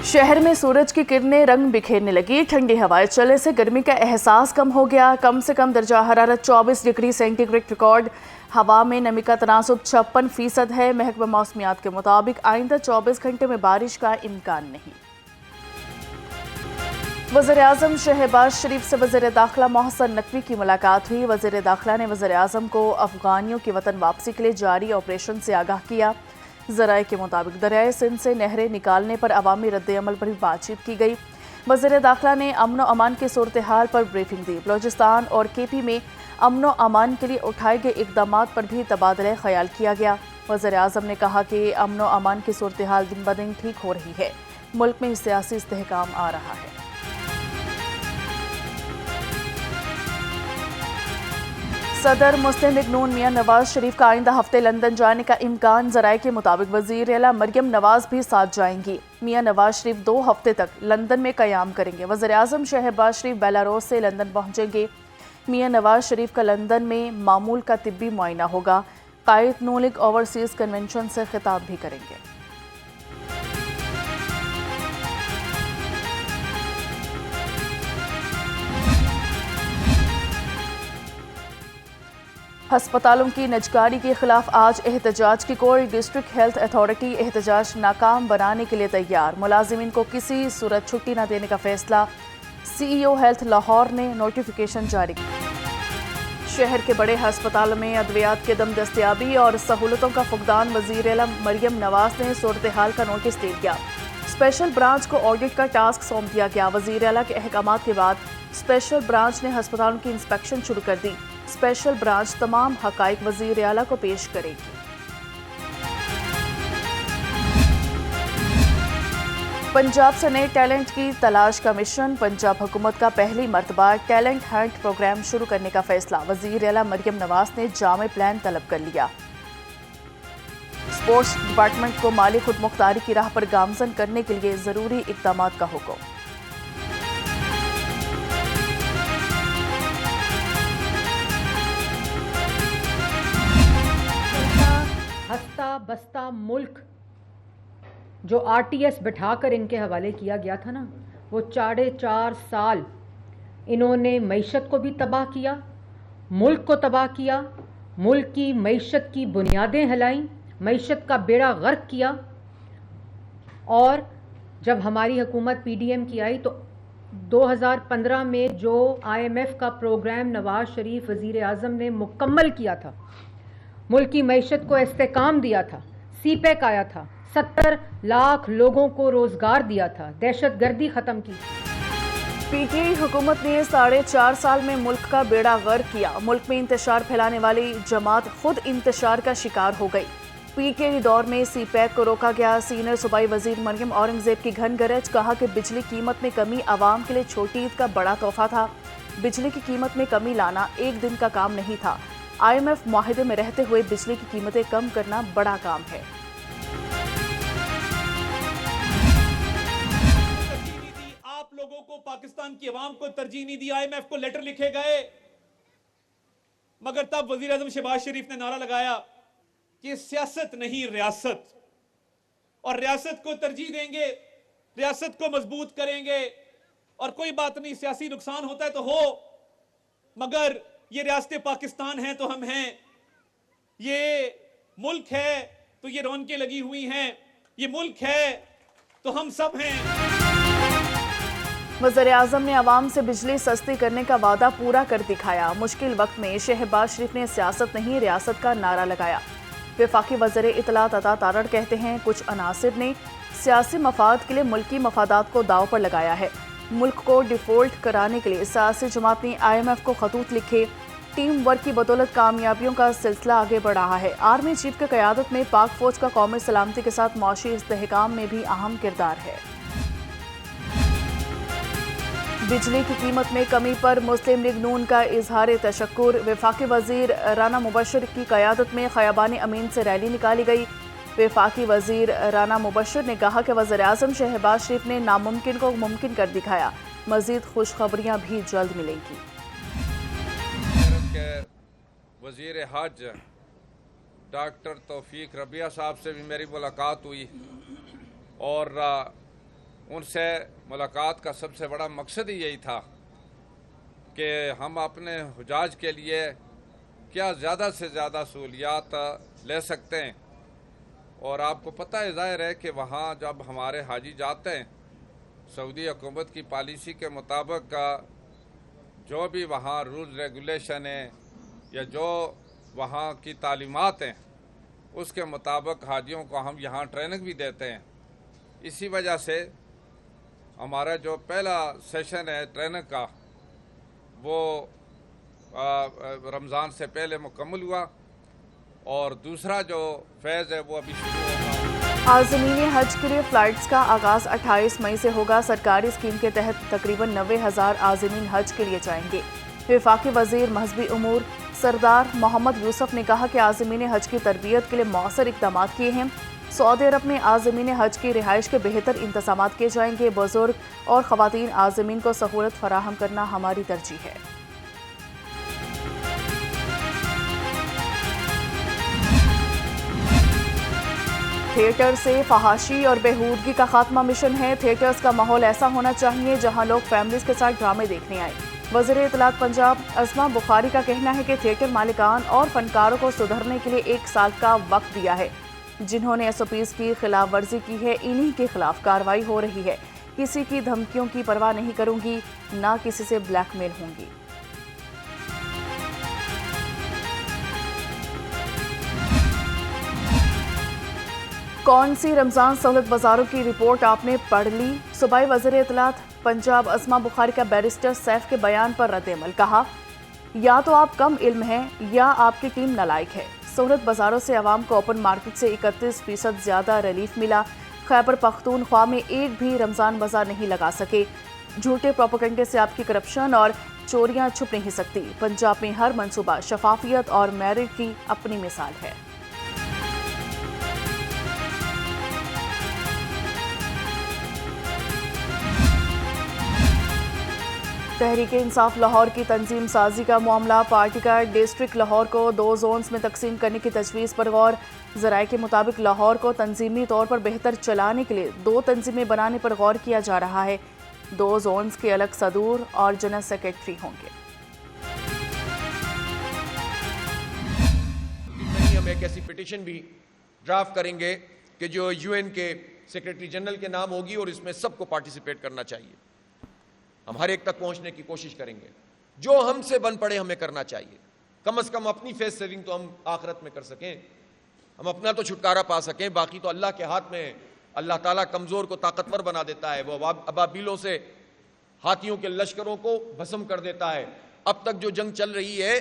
शहर में सूरज की किरणें रंग बिखेरने लगी। ठंडी हवाएं चलने से गर्मी का एहसास कम हो गया। कम से कम दर्जा हरारत 24 डिग्री सेंटीग्रेड रिकॉर्ड। हवा में नमी का तनासुब 56% है। महकमा मौसमियात के मुताबिक आइंदा 24 घंटे में बारिश का इम्कान नहीं। वज़ीर-ए-आज़म शहबाज शरीफ से वज़ीर दाखिला मोहसिन नकवी की मुलाकात हुई। वज़ीर दाखिला ने वज़ीर-ए-आज़म को अफगानियों की वतन वापसी के लिए जारी ऑपरेशन से आगाह किया। ज़राए के मुताबिक दरियाए सिंध से नहरें निकालने पर अवामी रद्द-ए-अमल पर भी बातचीत की गई। वज़ीर दाखिला ने अमन व अमान की सूरत हाल पर ब्रीफिंग दी। बलूचिस्तान और केपी में अमन व अमान के लिए उठाए गए इक़दामात पर भी तबादला ख्याल किया गया। वज़ीर-ए-आज़म ने कहा कि अमन व अमान की सूरत हाल दिन ब दिन ठीक हो रही है। मुल्क में सियासी इस्तेहकाम आ रहा है। सदर मुस्लिम लीग नून मियां नवाज शरीफ का आइंदा हफ्ते लंदन जाने का इम्कान। ज़राए के मुताबिक वज़ीर आला मरियम नवाज भी साथ जाएंगी। मियां नवाज शरीफ 2 हफ्ते तक लंदन में क़याम करेंगे। वज़ीर-ए-आज़म शहबाज शरीफ बेलारूस से लंदन पहुंचेंगे। मियां नवाज शरीफ का लंदन में मामूल का तिब्बी मुआयना होगा। कायद नून लीग ओवरसीज़ कन्वेंशन से खिताब भी करेंगे। हस्पतालों की निजकारी के खिलाफ आज एहतजाज की कॉल। डिस्ट्रिक्ट हेल्थ अथॉरिटी एहतजाज नाकाम बनाने के लिए तैयार। मुलाजिमीन को किसी सूरत छुट्टी न देने का फैसला। CEO हेल्थ लाहौर ने नोटिफिकेशन जारी किया। शहर के बड़े हस्पतालों में अद्वियात के दम दस्तियाबी और सहूलतों का फुकदान। वज़ीर आला मरियम नवाज ने सूरत हाल का नोटिस दे दिया। स्पेशल ब्रांच को ऑडिट का टास्क सौंप दिया गया। वज़ीर आला के अहकामात के बाद स्पेशल ब्रांच ने हस्पतालों की इंस्पेक्शन शुरू कर दी। स्पेशल ब्रांच तमाम हकाइक वज़ीर आला को पेश करेगी। पंजाब से नए टैलेंट की तलाश का मिशन। पंजाब हुकूमत का पहली मरतबा टैलेंट हंट प्रोग्राम शुरू करने का फैसला। वज़ीर आला मरियम नवाज ने जामे प्लान तलब कर लिया। स्पोर्ट्स डिपार्टमेंट को माली खुद मुख्तारी की राह पर गामजन करने के लिए ज़रूरी इक़दामात का हुक्म। हस्ता बस्ता मुल्क जो RTS बैठाकर इनके हवाले किया गया था ना, वो 4.5 साल इन्होंने मईशत को भी तबाह किया, मुल्क को तबाह किया, मुल्क की मईशत की बुनियादें हिलाई, मईशत का बेड़ा गर्क किया। और जब हमारी हुकूमत PDM की आई तो 2015 में जो IMF का प्रोग्राम नवाज शरीफ वज़ीर-ए-आज़म ने मुकम्मल किया था, मुल्क की मईशत को इस्तेकाम दिया था, CPEC आया था, 70 लाख लोगों को रोजगार दिया था, दहशतगर्दी खत्म की। PTI हुकूमत ने 4.5 साल में मुल्क का बेड़ा गर्क किया। मुल्क में इंतशार फैलाने वाली जमात खुद इंतशार का शिकार हो गई। PTI दौर में CPEC को रोका गया। सीनियर सूबाई वजीर मरियम औरंगजेब की घन गरज। कहा कि बिजली कीमत में कमी आवाम के लिए छोटी ईद का बड़ा तोहफा था। बिजली की कीमत में कमी लाना एक दिन का काम नहीं था। IMF मुआहदे में रहते हुए बिजली की कीमतें कम करना बड़ा काम है। आप लोगों को, पाकिस्तान की आवाम को तरजीह नहीं दी। IMF को लेटर लिखे गए, मगर तब वजीर आजम शहबाज शरीफ ने नारा लगाया कि सियासत नहीं रियासत, और रियासत को तरजीह देंगे, रियासत को मजबूत करेंगे, और कोई बात नहीं, सियासी नुकसान होता है तो हो, मगर ये रियासत पाकिस्तान है तो हम हैं, ये मुल्क है तो ये रौनकें लगी हुई हैं, ये मुल्क है तो हम सब हैं। वज़ीर-ए-आज़म ने अवाम से बिजली सस्ती करने का वादा पूरा कर दिखाया। मुश्किल वक्त में शहबाज शरीफ ने सियासत नहीं रियासत का नारा लगाया। वफाकी वज़ीर इत्तलात अता तारड़ कहते हैं, कुछ अनासिर ने सियासी मफाद के लिए मुल्की मफादात को दाव पर लगाया है। मुल्क को डिफॉल्ट कराने के लिए सियासी जमात ने IMF को खतूत लिखे। टीम वर्क की बदौलत कामयाबियों का सिलसिला आगे बढ़ रहा है। आर्मी चीफ की क़यादत में पाक फौज का कौमी सलामती के साथ मौशी इस्तेहकाम में भी अहम किरदार है। बिजली की कीमत में कमी पर मुस्लिम लीग नून का इजहार तशक्कुर। वफाकी वजीर राना मुबशर की क़यादत में खयाबान अमीन से रैली निकाली गई। वफाकी वजीर राना मुबशर ने कहा कि वज़ीर-ए-आज़म शहबाज शरीफ ने नामुमकिन को मुमकिन कर दिखाया। मज़ीद खुशखबरियाँ भी जल्द मिलेंगी। वज़ीर हज डॉक्टर तौफीक रबिया साहब से भी मेरी मुलाकात हुई और उनसे मुलाकात का सबसे बड़ा मकसद ही यही था कि हम अपने हुजाज के लिए क्या ज़्यादा से ज़्यादा सहूलियात ले सकते हैं। और आपको पता है, ज़ाहिर है कि वहाँ जब हमारे हाजी जाते हैं, सऊदी हुकूमत की पॉलिसी के मुताबिक जो भी वहाँ रूल्स रेगुलेशन है या जो वहाँ की तालीमात हैं, उसके मुताबिक हाजियों को हम यहाँ ट्रेनिंग भी देते हैं। इसी वजह से हमारा जो पहला सेशन है ट्रेनिंग का, वो रमज़ान से पहले मुकम्मल हुआ और दूसरा जो फेज़ है वो अभी शुरू होगा। आज़मीन हज के लिए फ़्लाइट्स का आगाज़ 28 मई से होगा। सरकारी स्कीम के तहत तकरीबन 90,000 आज़मीन हज के लिए जाएंगे। वफाकी वज़ीर महज़बी उमूर सरदार मोहम्मद यूसुफ ने कहा कि आज़मीन हज की तरबियत के लिए मौसर इक़दाम किए हैं। सऊदी अरब में आज़मीन हज की रिहाइश के बेहतर इंतज़ाम किए जाएंगे। बुज़ुर्ग और ख़वातीन आज़मीन को सहूलत फराहम करना हमारी तरजीह है। थिएटर से फहाशी और बेहूदगी का खात्मा मिशन है। थिएटर्स का माहौल ऐसा होना चाहिए जहां लोग फैमिलीज के साथ ड्रामे देखने आए। वज़ीर इत्तलात पंजाब अस्मा बुखारी का कहना है कि थिएटर मालिकान और फनकारों को सुधरने के लिए 1 साल का वक्त दिया है। जिन्होंने SOPs की खिलाफ वर्जी की है, इन्हीं के खिलाफ कार्रवाई हो रही है। किसी की धमकियों की परवाह नहीं करूंगी, ना किसी से ब्लैकमेल होंगी। कौन सी रमज़ान सहूलत बाजारों की रिपोर्ट आपने पढ़ ली? सूबाई वज़ीर इत्तलात पंजाब अस्मा बुखारी का बैरिस्टर सैफ के बयान पर रद्द-ए-अमल। कहा, या तो आप कम इल्म हैं या आपकी टीम नालायक है। सहूलत बाजारों से आवाम को ओपन मार्केट से 31% ज़्यादा रिलीफ मिला। खैबर पख्तूनख्वा में एक भी रमज़ान बाजार नहीं लगा सके। झूठे प्रोपेगेंडे से आपकी करप्शन और चोरियां छुप नहीं सकती। पंजाब में हर मंसूबा शफाफियत और मेरिट की अपनी मिसाल है। तहरीक इंसाफ लाहौर की तंजीम साजी का मामला। पार्टी का डिस्ट्रिक्ट लाहौर को 2 जोन्स में तकसीम करने की तजवीज़ पर गौर। ज़राए के मुताबिक लाहौर को तंजीमी तौर पर बेहतर चलाने के लिए 2 तंजीमें बनाने पर गौर किया जा रहा है। 2 जोन्स के अलग सदूर और जनरल सेक्रेटरी होंगे। हम एक ऐसी पिटीशन भी ड्राफ्ट करेंगे कि जो UN के सेक्रेटरी जनरल के नाम होगी और इसमें सबको पार्टिसिपेट करना चाहिए। हम हर एक तक पहुंचने की कोशिश करेंगे। जो हमसे बन पड़े हमें करना चाहिए। कम से कम अपनी फेस सेविंग तो हम आखिरत में कर सकें, हम अपना तो छुटकारा पा सकें। बाकी तो अल्लाह के हाथ में। अल्लाह ताला कमज़ोर को ताकतवर बना देता है। वो अबाबीलों से हाथियों के लश्करों को भस्म कर देता है। अब तक जो जंग चल रही है,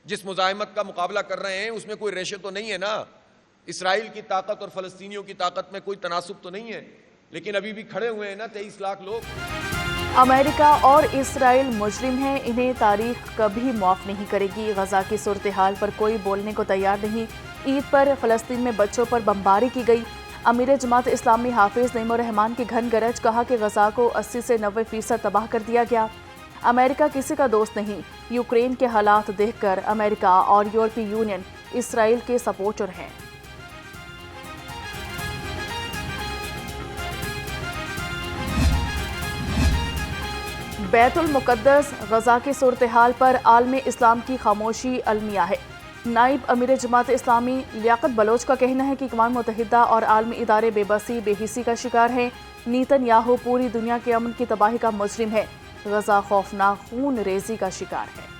जिस मुजाहिमत का मुकाबला कर रहे हैं, उसमें कोई रेशो तो नहीं है ना। इसराइल की ताकत और फ़लस्तीनियों की ताकत में कोई तनासुब तो नहीं है, लेकिन अभी भी खड़े हुए हैं ना 23 लाख लोग। अमेरिका और इसराइल मुजरिम हैं, इन्हें तारीख कभी माफ़ नहीं करेगी। गजा की सूरत हाल पर कोई बोलने को तैयार नहीं। ईद पर फ़लस्तीन में बच्चों पर बमबारी की गई। अमीर जमात इस्लामी हाफिज़ नईमुर रहमान की घन गरज। कहा कि गजा को 80 से 90% तबाह कर दिया गया। अमेरिका किसी का दोस्त नहीं। यूक्रेन के हालात देखकर अमेरिका और यूरोपीय यूनियन इसराइल के सपोर्टर हैं। बैतुल मुक़द्दस गजा की सूरत हाल पर आलम इस्लाम की खामोशी अलमिया है। नाइब अमीर जमात इस्लामी लियाकत बलोच का कहना है कि अक़वाम मुत्तहिदा और आलमी इदारे बेबसी बेहिसी का शिकार हैं। नेतन्याहू पूरी दुनिया के अमन की तबाही का मुजरिम है। गजा खौफनाक खून रेजी का शिकार है।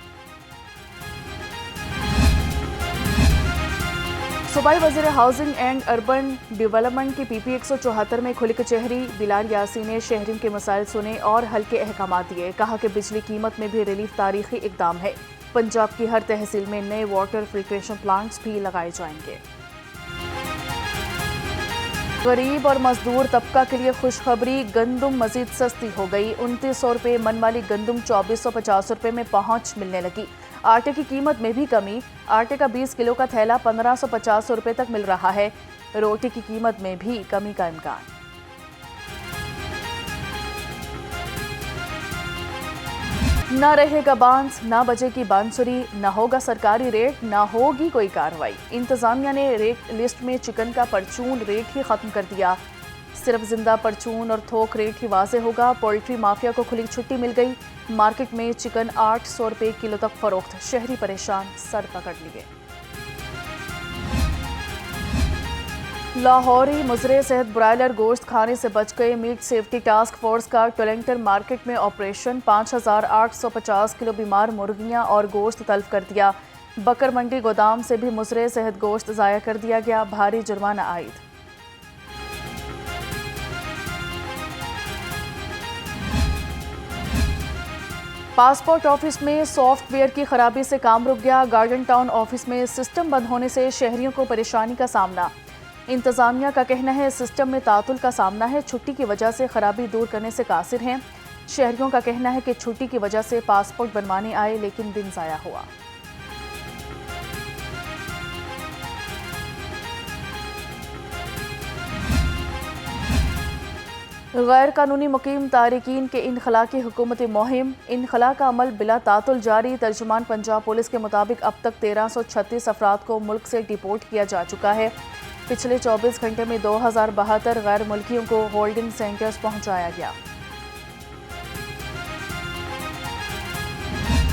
सूबाई वज़ीर हाउसिंग एंड अर्बन डेवलपमेंट की PP 174 में खुली कचहरी। बिलाल यासीन ने शहरियों के मसाइल सुने और हल्के अहकाम दिए। कहा कि बिजली कीमत में भी रिलीफ तारीखी इक़दाम है। पंजाब की हर तहसील में नए वाटर फिल्ट्रेशन प्लांट्स भी लगाए जाएंगे। गरीब और मजदूर तबका के लिए खुशखबरी, गंदम मजीद सस्ती हो गई। 2900 रुपये मन वाली गंदम 2450 रुपये में पहुंच मिलने लगी। आटे की कीमत में भी कमी। आटे का 20 किलो का थैला 1550 रुपये तक मिल रहा है। रोटी की कीमत में भी कमी का इम्कान। न रहेगा बांस, न बजेगी बांसुरी, न होगा सरकारी रेट, न होगी कोई कार्रवाई। इंतजामिया ने रेट लिस्ट में चिकन का परचून रेट ही खत्म कर दिया। صرف زندہ پرچون اور تھوک ریٹ ہی واضح ہوگا۔ پولٹری مافیا کو کھلی چھٹی مل گئی، مارکیٹ میں چکن 800 روپے کلو تک فروخت، شہری پریشان، سر پکڑ لیے۔ لاہوری مضر صحت برائلر گوشت کھانے سے بچ گئے۔ میٹ سیفٹی ٹاسک فورس کا ٹولنگٹن مارکیٹ میں آپریشن، 5850 کلو بیمار مرغیاں اور گوشت تلف کر دیا۔ بکر منڈی گودام سے بھی مضر صحت گوشت ضائع کر دیا گیا، بھاری جرمانہ عائد۔ پاسپورٹ آفس میں سافٹ ویئر کی خرابی سے کام رک گیا۔ گارڈن ٹاؤن آفس میں سسٹم بند ہونے سے شہریوں کو پریشانی کا سامنا۔ انتظامیہ کا کہنا ہے سسٹم میں تعطل کا سامنا ہے، چھٹی کی وجہ سے خرابی دور کرنے سے قاصر ہیں۔ شہریوں کا کہنا ہے کہ چھٹی کی وجہ سے پاسپورٹ بنوانے آئے لیکن دن ضائع ہوا۔ غیر قانونی مقیم تارکین کے انخلاء کی حکومتی مہم، انخلاء کا عمل بلا تعطل جاری۔ ترجمان پنجاب پولیس کے مطابق اب تک 1336 افراد کو ملک سے ڈیپورٹ کیا جا چکا ہے۔ پچھلے 24 گھنٹے میں 2072 غیر ملکیوں کو ہولڈنگ سینٹرز پہنچایا گیا۔